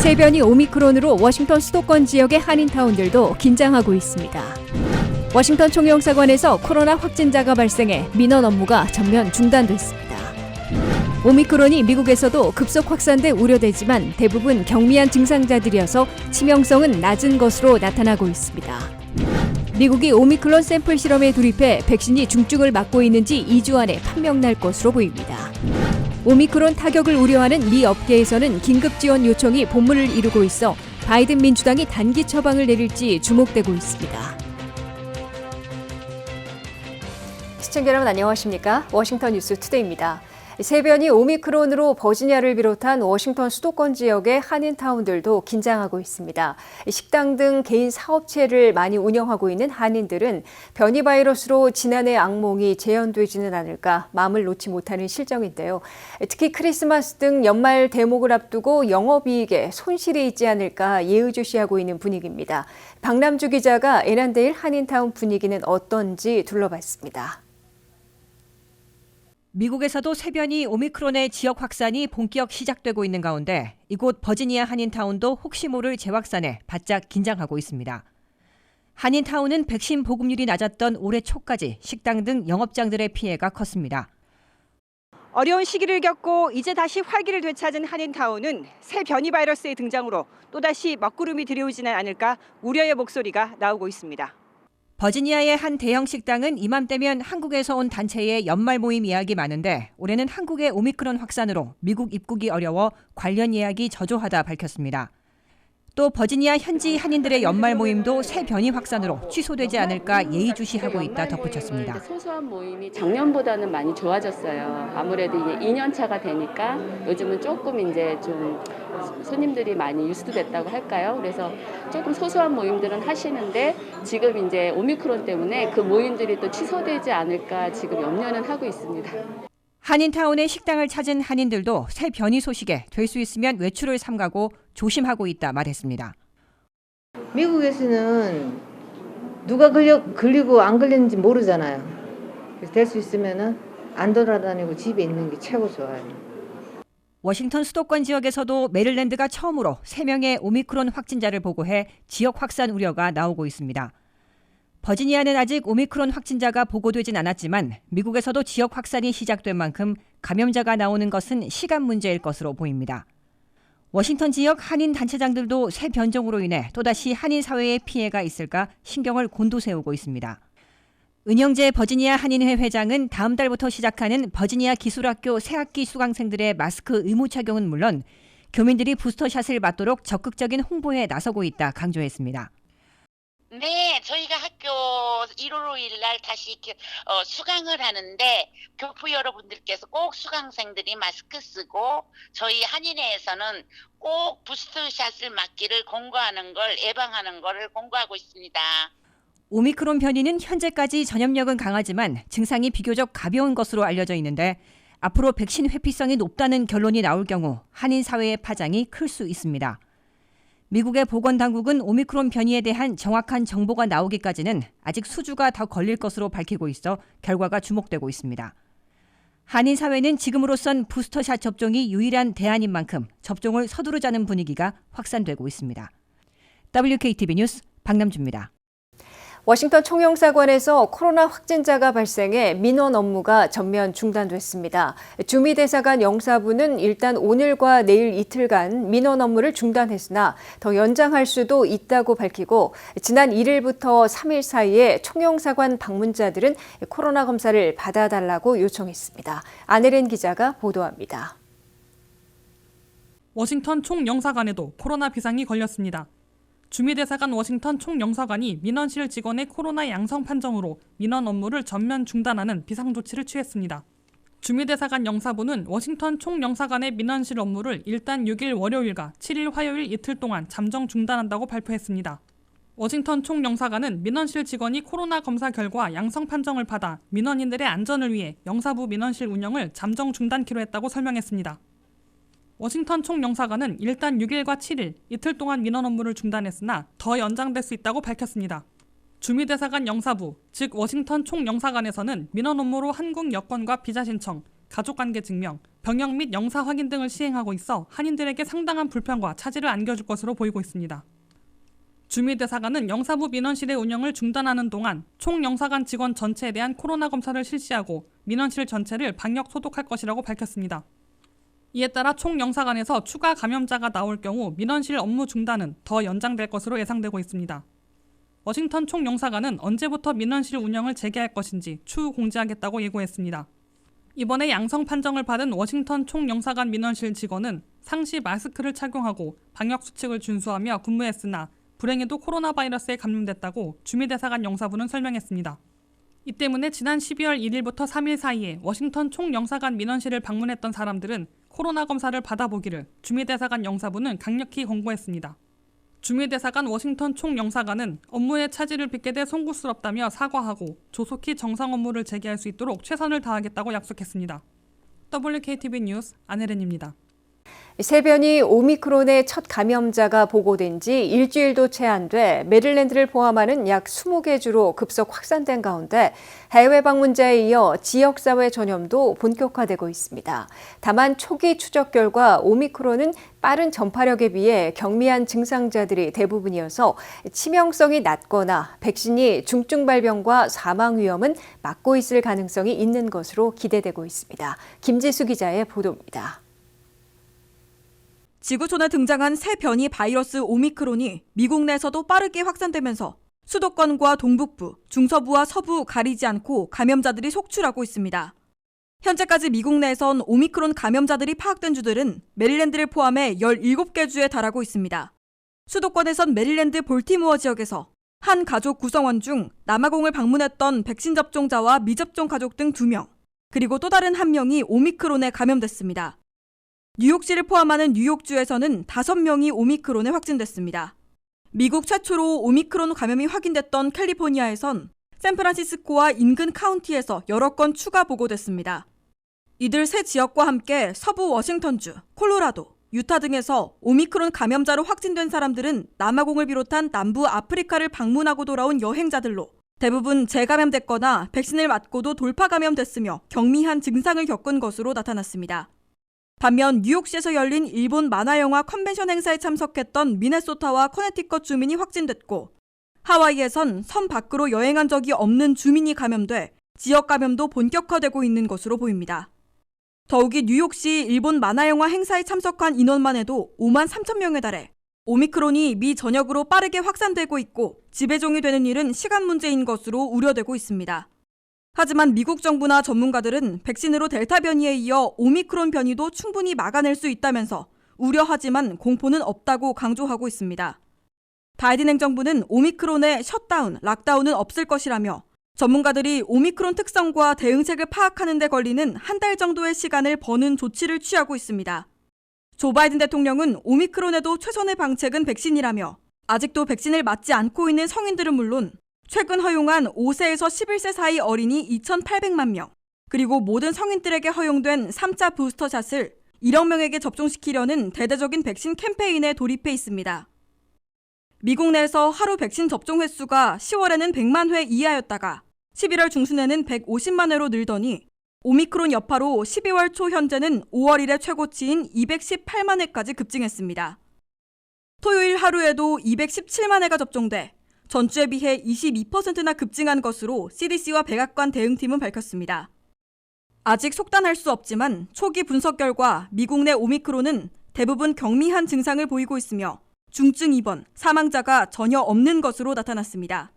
새 변이 오미크론으로 워싱턴 수도권 지역의 한인타운들도 긴장하고 있습니다. 워싱턴 총영사관에서 코로나 확진자가 발생해 민원 업무가 전면 중단됐습니다. 오미크론이 미국에서도 급속 확산돼 우려되지만 대부분 경미한 증상자들이어서 치명성은 낮은 것으로 나타나고 있습니다. 미국이 오미크론 샘플 실험에 돌입해 백신이 중증을 막고 있는지 2주 안에 판명날 것으로 보입니다. 오미크론 타격을 우려하는 미 업계에서는 긴급 지원 요청이 본물을 이루고 있어 바이든 민주당이 단기 처방을 내릴지 주목되고 있습니다. 시청자 여러분 안녕하십니까? 워싱턴 뉴스 투데이입니다. 새 변이 오미크론으로 버지니아를 비롯한 워싱턴 수도권 지역의 한인타운들도 긴장하고 있습니다. 식당 등 개인 사업체를 많이 운영하고 있는 한인들은 변이 바이러스로 지난해 악몽이 재현되지는 않을까 마음을 놓지 못하는 실정인데요. 특히 크리스마스 등 연말 대목을 앞두고 영업이익에 손실이 있지 않을까 예의주시하고 있는 분위기입니다. 박남주 기자가 에난데일 한인타운 분위기는 어떤지 둘러봤습니다. 미국에서도 새 변이 오미크론의 지역 확산이 본격 시작되고 있는 가운데 이곳 버지니아 한인타운도 혹시 모를 재확산에 바짝 긴장하고 있습니다. 한인타운은 백신 보급률이 낮았던 올해 초까지 식당 등 영업장들의 피해가 컸습니다. 어려운 시기를 겪고 이제 다시 활기를 되찾은 한인타운은 새 변이 바이러스의 등장으로 또다시 먹구름이 들여오지는 않을까 우려의 목소리가 나오고 있습니다. 버지니아의 한 대형 식당은 이맘때면 한국에서 온 단체의 연말 모임 예약이 많은데 올해는 한국의 오미크론 확산으로 미국 입국이 어려워 관련 예약이 저조하다 밝혔습니다. 또 버지니아 현지 한인들의 연말 모임도 새 변이 확산으로 취소되지 않을까 예의주시하고 있다 덧붙였습니다. 소소한 모임이 작년보다는 많이 좋아졌어요. 아무래도 이제 2년 차가 되니까 요즘은 조금 이제 좀 손님들이 많이 유스트됐다고 할까요? 그래서 조금 소소한 모임들은 하시는데 지금 이제 오미크론 때문에 그 모임들이 또 취소되지 않을까 지금 염려는 하고 있습니다. 한인타운의 식당을 찾은 한인들도 새 변이 소식에 될 수 있으면 외출을 삼가고 조심하고 있다 말했습니다. 미국에서는 누가 걸리고 안 걸리는지 모르잖아요. 그래서 될 수 있으면 안 돌아다니고 집에 있는 게 최고 좋아요. 워싱턴 수도권 지역에서도 메릴랜드가 처음으로 3명의 오미크론 확진자를 보고해 지역 확산 우려가 나오고 있습니다. 버지니아는 아직 오미크론 확진자가 보고되진 않았지만 미국에서도 지역 확산이 시작된 만큼 감염자가 나오는 것은 시간 문제일 것으로 보입니다. 워싱턴 지역 한인 단체장들도 새 변종으로 인해 또다시 한인 사회에 피해가 있을까 신경을 곤두세우고 있습니다. 은영재 버지니아 한인회 회장은 다음 달부터 시작하는 버지니아 기술학교 새학기 수강생들의 마스크 의무 착용은 물론 교민들이 부스터샷을 맞도록 적극적인 홍보에 나서고 있다 강조했습니다. 네, 저희가 학교 1월 5일 날 다시 수강을 하는데 교포 여러분들께서 꼭 수강생들이 마스크 쓰고 저희 한인회에서는 꼭 부스터샷을 맞기를 공고하는 걸 예방하는 것을 공고하고 있습니다. 오미크론 변이는 현재까지 전염력은 강하지만 증상이 비교적 가벼운 것으로 알려져 있는데 앞으로 백신 회피성이 높다는 결론이 나올 경우 한인 사회의 파장이 클 수 있습니다. 미국의 보건당국은 오미크론 변이에 대한 정확한 정보가 나오기까지는 아직 수주가 더 걸릴 것으로 밝히고 있어 결과가 주목되고 있습니다. 한인 사회는 지금으로선 부스터샷 접종이 유일한 대안인 만큼 접종을 서두르자는 분위기가 확산되고 있습니다. WKTV 뉴스 박남주입니다. 워싱턴 총영사관에서 코로나 확진자가 발생해 민원 업무가 전면 중단됐습니다. 주미대사관 영사부는 일단 오늘과 내일 이틀간 민원 업무를 중단했으나 더 연장할 수도 있다고 밝히고 지난 1일부터 3일 사이에 총영사관 방문자들은 코로나 검사를 받아달라고 요청했습니다. 안혜린 기자가 보도합니다. 워싱턴 총영사관에도 코로나 비상이 걸렸습니다. 주미대사관 워싱턴 총영사관이 민원실 직원의 코로나 양성 판정으로 민원 업무를 전면 중단하는 비상조치를 취했습니다. 주미대사관 영사부는 워싱턴 총영사관의 민원실 업무를 일단 6일 월요일과 7일 화요일 이틀 동안 잠정 중단한다고 발표했습니다. 워싱턴 총영사관은 민원실 직원이 코로나 검사 결과 양성 판정을 받아 민원인들의 안전을 위해 영사부 민원실 운영을 잠정 중단키로 했다고 설명했습니다. 워싱턴 총영사관은 일단 6일과 7일 이틀 동안 민원 업무를 중단했으나 더 연장될 수 있다고 밝혔습니다. 주미대사관 영사부, 즉 워싱턴 총영사관에서는 민원 업무로 한국 여권과 비자 신청, 가족관계 증명, 병역 및 영사 확인 등을 시행하고 있어 한인들에게 상당한 불편과 차질을 안겨줄 것으로 보이고 있습니다. 주미대사관은 영사부 민원실의 운영을 중단하는 동안 총영사관 직원 전체에 대한 코로나 검사를 실시하고 민원실 전체를 방역 소독할 것이라고 밝혔습니다. 이에 따라 총영사관에서 추가 감염자가 나올 경우 민원실 업무 중단은 더 연장될 것으로 예상되고 있습니다. 워싱턴 총영사관은 언제부터 민원실 운영을 재개할 것인지 추후 공지하겠다고 예고했습니다. 이번에 양성 판정을 받은 워싱턴 총영사관 민원실 직원은 상시 마스크를 착용하고 방역 수칙을 준수하며 근무했으나 불행히도 코로나 바이러스에 감염됐다고 주미대사관 영사부는 설명했습니다. 이 때문에 지난 12월 1일부터 3일 사이에 워싱턴 총영사관 민원실을 방문했던 사람들은 코로나 검사를 받아보기를 주미대사관 영사부는 강력히 권고했습니다. 주미대사관 워싱턴 총영사관은 업무에 차질을 빚게 돼 송구스럽다며 사과하고 조속히 정상 업무를 재개할 수 있도록 최선을 다하겠다고 약속했습니다. WKTV 뉴스 안혜린입니다. 세변이 오미크론의 첫 감염자가 보고된 지 일주일도 채 안 돼 메릴랜드를 포함하는 약 20개 주로 급속 확산된 가운데 해외 방문자에 이어 지역사회 전염도 본격화되고 있습니다. 다만 초기 추적 결과 오미크론은 빠른 전파력에 비해 경미한 증상자들이 대부분이어서 치명성이 낮거나 백신이 중증 발병과 사망 위험은 막고 있을 가능성이 있는 것으로 기대되고 있습니다. 김지수 기자의 보도입니다. 지구촌에 등장한 새 변이 바이러스 오미크론이 미국 내에서도 빠르게 확산되면서 수도권과 동북부, 중서부와 서부 가리지 않고 감염자들이 속출하고 있습니다. 현재까지 미국 내에선 오미크론 감염자들이 파악된 주들은 메릴랜드를 포함해 17개 주에 달하고 있습니다. 수도권에선 메릴랜드 볼티모어 지역에서 한 가족 구성원 중 남아공을 방문했던 백신 접종자와 미접종 가족 등 2명, 그리고 또 다른 1명이 오미크론에 감염됐습니다. 뉴욕시를 포함하는 뉴욕주에서는 5명이 오미크론에 확진됐습니다. 미국 최초로 오미크론 감염이 확인됐던 캘리포니아에선 샌프란시스코와 인근 카운티에서 여러 건 추가 보고됐습니다. 이들 세 지역과 함께 서부 워싱턴주, 콜로라도, 유타 등에서 오미크론 감염자로 확진된 사람들은 남아공을 비롯한 남부 아프리카를 방문하고 돌아온 여행자들로 대부분 재감염됐거나 백신을 맞고도 돌파 감염됐으며 경미한 증상을 겪은 것으로 나타났습니다. 반면 뉴욕시에서 열린 일본 만화영화 컨벤션 행사에 참석했던 미네소타와 커네티컷 주민이 확진됐고 하와이에선 섬 밖으로 여행한 적이 없는 주민이 감염돼 지역 감염도 본격화되고 있는 것으로 보입니다. 더욱이 뉴욕시 일본 만화영화 행사에 참석한 인원만 해도 5만 3천 명에 달해 오미크론이 미 전역으로 빠르게 확산되고 있고 지배종이 되는 일은 시간 문제인 것으로 우려되고 있습니다. 하지만 미국 정부나 전문가들은 백신으로 델타 변이에 이어 오미크론 변이도 충분히 막아낼 수 있다면서 우려하지만 공포는 없다고 강조하고 있습니다. 바이든 행정부는 오미크론의 셧다운, 락다운은 없을 것이라며 전문가들이 오미크론 특성과 대응책을 파악하는 데 걸리는 한 달 정도의 시간을 버는 조치를 취하고 있습니다. 조 바이든 대통령은 오미크론에도 최선의 방책은 백신이라며 아직도 백신을 맞지 않고 있는 성인들은 물론 최근 허용한 5세에서 11세 사이 어린이 2,800만 명, 그리고 모든 성인들에게 허용된 3차 부스터샷을 1억 명에게 접종시키려는 대대적인 백신 캠페인에 돌입해 있습니다. 미국 내에서 하루 백신 접종 횟수가 10월에는 100만 회 이하였다가 11월 중순에는 150만 회로 늘더니 오미크론 여파로 12월 초 현재는 5월 이래 최고치인 218만 회까지 급증했습니다. 토요일 하루에도 217만 회가 접종돼 전주에 비해 22%나 급증한 것으로 CDC와 백악관 대응팀은 밝혔습니다. 아직 속단할 수 없지만 초기 분석 결과 미국 내 오미크론은 대부분 경미한 증상을 보이고 있으며 중증 입원, 사망자가 전혀 없는 것으로 나타났습니다.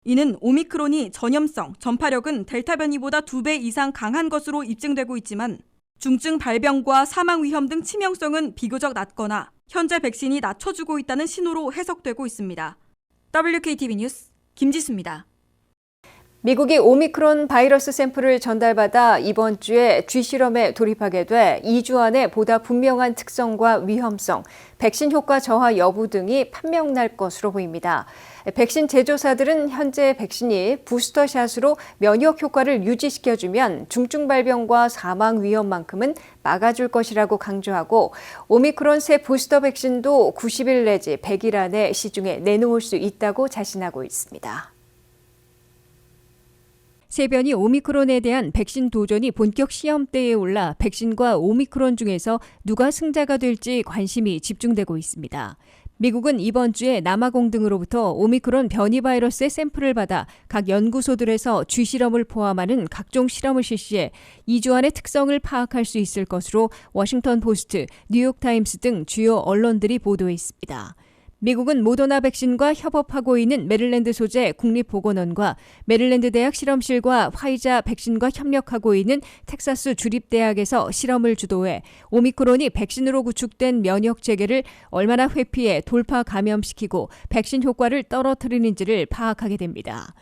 이는 오미크론이 전염성, 전파력은 델타 변이보다 2배 이상 강한 것으로 입증되고 있지만 중증 발병과 사망 위험 등 치명성은 비교적 낮거나 현재 백신이 낮춰주고 있다는 신호로 해석되고 있습니다. WKTV 뉴스 김지수입니다. 미국이 오미크론 바이러스 샘플을 전달받아 이번 주에 쥐실험에 돌입하게 돼 2주 안에 보다 분명한 특성과 위험성, 백신 효과 저하 여부 등이 판명날 것으로 보입니다. 백신 제조사들은 현재 백신이 부스터샷으로 면역 효과를 유지시켜주면 중증 발병과 사망 위험만큼은 막아줄 것이라고 강조하고 오미크론 새 부스터 백신도 90일 내지 100일 안에 시중에 내놓을 수 있다고 자신하고 있습니다. 세 변이 오미크론에 대한 백신 도전이 본격 시험대에 올라 백신과 오미크론 중에서 누가 승자가 될지 관심이 집중되고 있습니다. 미국은 이번 주에 남아공 등으로부터 오미크론 변이 바이러스의 샘플을 받아 각 연구소들에서 쥐실험을 포함하는 각종 실험을 실시해 2주 안에 특성을 파악할 수 있을 것으로 워싱턴 포스트, 뉴욕타임스 등 주요 언론들이 보도했습니다. 미국은 모더나 백신과 협업하고 있는 메릴랜드 소재 국립보건원과 메릴랜드 대학 실험실과 화이자 백신과 협력하고 있는 텍사스 주립대학에서 실험을 주도해 오미크론이 백신으로 구축된 면역 체계를 얼마나 회피해 돌파 감염시키고 백신 효과를 떨어뜨리는지를 파악하게 됩니다.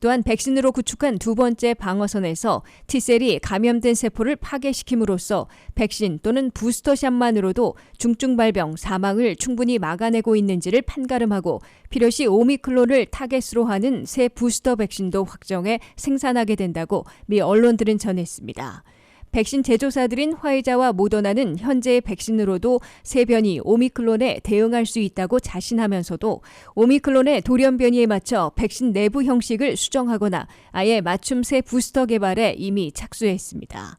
또한 백신으로 구축한 두 번째 방어선에서 T셀이 감염된 세포를 파괴시킴으로써 백신 또는 부스터샷만으로도 중증 발병, 사망을 충분히 막아내고 있는지를 판가름하고 필요시 오미크론을 타겟으로 하는 새 부스터 백신도 확정해 생산하게 된다고 미 언론들은 전했습니다. 백신 제조사들인 화이자와 모더나는 현재의 백신으로도 새 변이 오미크론에 대응할 수 있다고 자신하면서도 오미크론의 돌연 변이에 맞춰 백신 내부 형식을 수정하거나 아예 맞춤 새 부스터 개발에 이미 착수했습니다.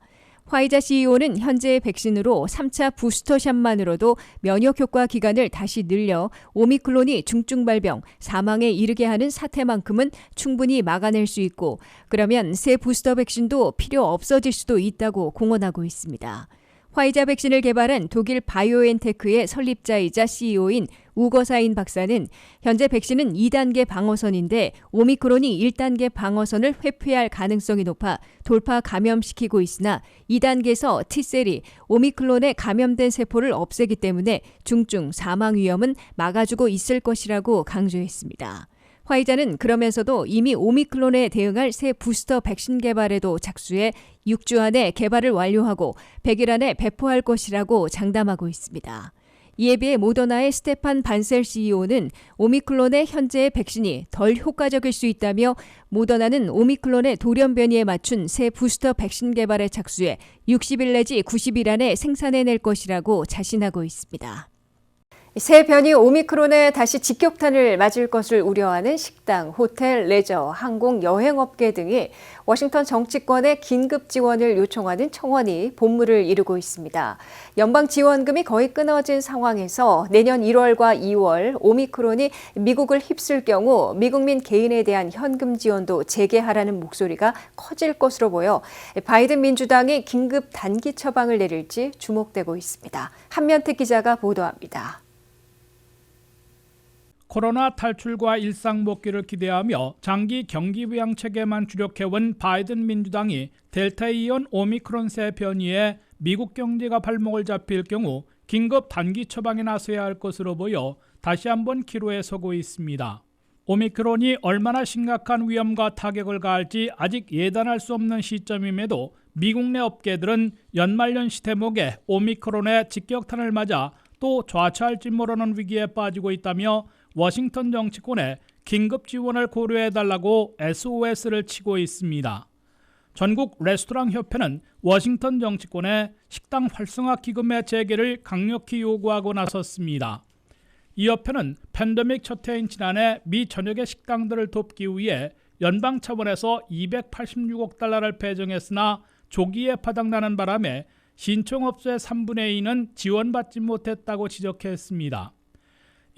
화이자 CEO는 현재의 백신으로 3차 부스터샷만으로도 면역 효과 기간을 다시 늘려 오미크론이 중증 발병, 사망에 이르게 하는 사태만큼은 충분히 막아낼 수 있고 그러면 새 부스터 백신도 필요 없어질 수도 있다고 공언하고 있습니다. 화이자 백신을 개발한 독일 바이오엔테크의 설립자이자 CEO인 우거사인 박사는 현재 백신은 2단계 방어선인데 오미크론이 1단계 방어선을 회피할 가능성이 높아 돌파 감염시키고 있으나 2단계에서 T셀이 오미크론에 감염된 세포를 없애기 때문에 중증 사망 위험은 막아주고 있을 것이라고 강조했습니다. 화이자는 그러면서도 이미 오미크론에 대응할 새 부스터 백신 개발에도 착수해 6주 안에 개발을 완료하고 100일 안에 배포할 것이라고 장담하고 있습니다. 이에 비해 모더나의 스테판 반셀 CEO는 오미크론의 현재의 백신이 덜 효과적일 수 있다며 모더나는 오미크론의 돌연 변이에 맞춘 새 부스터 백신 개발에 착수해 60일 내지 90일 안에 생산해낼 것이라고 자신하고 있습니다. 새 변이 오미크론에 다시 직격탄을 맞을 것을 우려하는 식당, 호텔, 레저, 항공, 여행업계 등이 워싱턴 정치권에 긴급 지원을 요청하는 청원이 본물을 이루고 있습니다. 연방 지원금이 거의 끊어진 상황에서 내년 1월과 2월 오미크론이 미국을 휩쓸 경우 미국민 개인에 대한 현금 지원도 재개하라는 목소리가 커질 것으로 보여 바이든 민주당이 긴급 단기 처방을 내릴지 주목되고 있습니다. 한면택 기자가 보도합니다. 코로나 탈출과 일상 복귀를 기대하며 장기 경기 부양 체계만 주력해온 바이든 민주당이 델타에 이은 오미크론 새 변이에 미국 경제가 발목을 잡힐 경우 긴급 단기 처방에 나서야 할 것으로 보여 다시 한번 기로에 서고 있습니다. 오미크론이 얼마나 심각한 위험과 타격을 가할지 아직 예단할 수 없는 시점임에도 미국 내 업계들은 연말연시 대목에 오미크론의 직격탄을 맞아 또 좌초할지 모르는 위기에 빠지고 있다며 워싱턴 정치권에 긴급 지원을 고려해달라고 SOS를 치고 있습니다. 전국 레스토랑 협회는 워싱턴 정치권에 식당 활성화 기금의 재개를 강력히 요구하고 나섰습니다. 이 협회는 팬데믹 첫 해인 지난해 미 전역의 식당들을 돕기 위해 연방 차원에서 286억 달러를 배정했으나 조기에 바닥나는 바람에 신청업소의 3분의 2는 지원받지 못했다고 지적했습니다.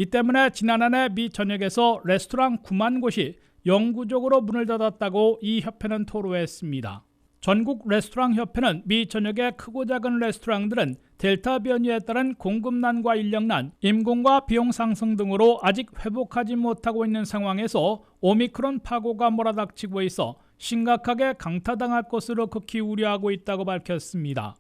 이 때문에 지난 한 해 미 전역에서 레스토랑 9만 곳이 영구적으로 문을 닫았다고 이 협회는 토로했습니다. 전국 레스토랑 협회는 미 전역의 크고 작은 레스토랑들은 델타 변이에 따른 공급난과 인력난, 임금과 비용 상승 등으로 아직 회복하지 못하고 있는 상황에서 오미크론 파고가 몰아닥치고 있어 심각하게 강타당할 것으로 극히 우려하고 있다고 밝혔습니다.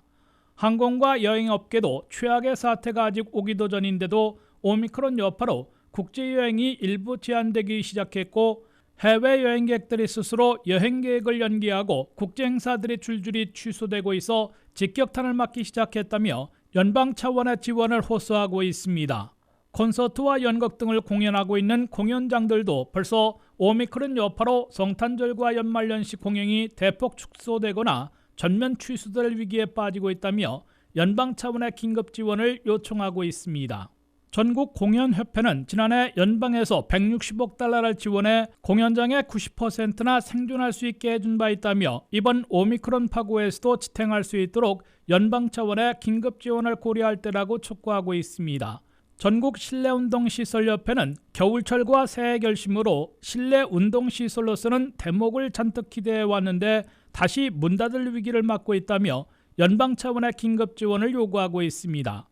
항공과 여행업계도 최악의 사태가 아직 오기도 전인데도 오미크론 여파로 국제여행이 일부 제한되기 시작했고 해외여행객들이 스스로 여행 계획을 연기하고 국제행사들이 줄줄이 취소되고 있어 직격탄을 맞기 시작했다며 연방 차원의 지원을 호소하고 있습니다. 콘서트와 연극 등을 공연하고 있는 공연장들도 벌써 오미크론 여파로 성탄절과 연말연시 공연이 대폭 축소되거나 전면 취소될 위기에 빠지고 있다며 연방 차원의 긴급 지원을 요청하고 있습니다. 전국 공연협회는 지난해 연방에서 160억 달러를 지원해 공연장의 90%나 생존할 수 있게 해준 바 있다며 이번 오미크론 파고에서도 지탱할 수 있도록 연방 차원의 긴급 지원을 고려할 때라고 촉구하고 있습니다. 전국 실내운동시설협회는 겨울철과 새해 결심으로 실내 운동시설로서는 대목을 잔뜩 기대해 왔는데 다시 문 닫을 위기를 맞고 있다며 연방 차원의 긴급 지원을 요구하고 있습니다.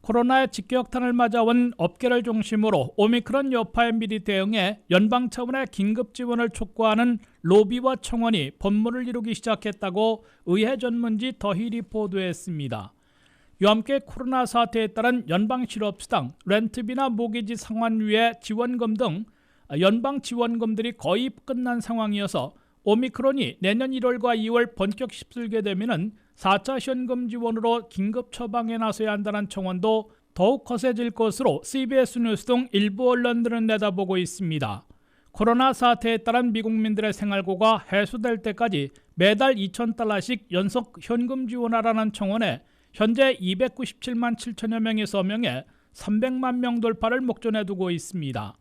코로나의 직격탄을 맞아온 업계를 중심으로 오미크론 여파에 미리 대응해 연방 차원의 긴급 지원을 촉구하는 로비와 청원이 본물을 이루기 시작했다고 의회 전문지 더힐이 보도했습니다. 이와 함께 코로나 사태에 따른 연방 실업수당, 렌트비나 모기지 상환위의 지원금 등 연방 지원금들이 거의 끝난 상황이어서 오미크론이 내년 1월과 2월 본격 휩쓸게 되면은 4차 현금 지원으로 긴급 처방에 나서야 한다는 청원도 더욱 거세질 것으로 CBS 뉴스 등 일부 언론들은 내다보고 있습니다. 코로나 사태에 따른 미국민들의 생활고가 해소될 때까지 매달 2,000달러씩 연속 현금 지원하라는 청원에 현재 297만 7천여 명이 서명해 300만 명 돌파를 목전에 두고 있습니다.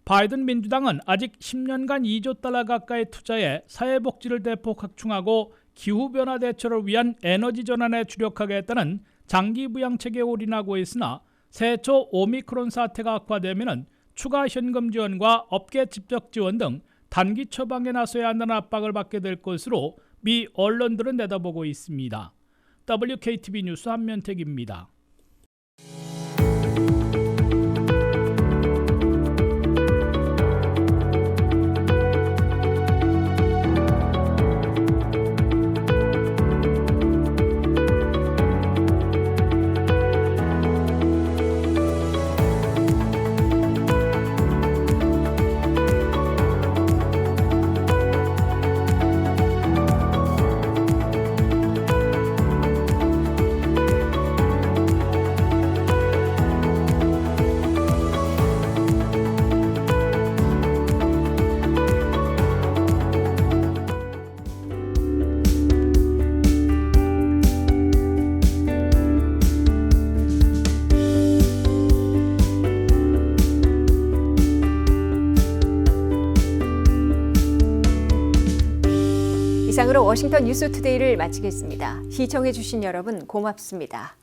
바이든 민주당은 아직 10년간 2조 달러 가까이 투자해 사회복지를 대폭 확충하고 기후변화 대처를 위한 에너지 전환에 주력하겠다는 장기 부양책에 올인하고 있으나 새해 초 오미크론 사태가 악화되면 추가 현금 지원과 업계 직접 지원 등 단기 처방에 나서야 한다는 압박을 받게 될 것으로 미 언론들은 내다보고 있습니다. WKTV 뉴스 한면택입니다. 이상으로 워싱턴 뉴스투데이를 마치겠습니다. 시청해주신 여러분 고맙습니다.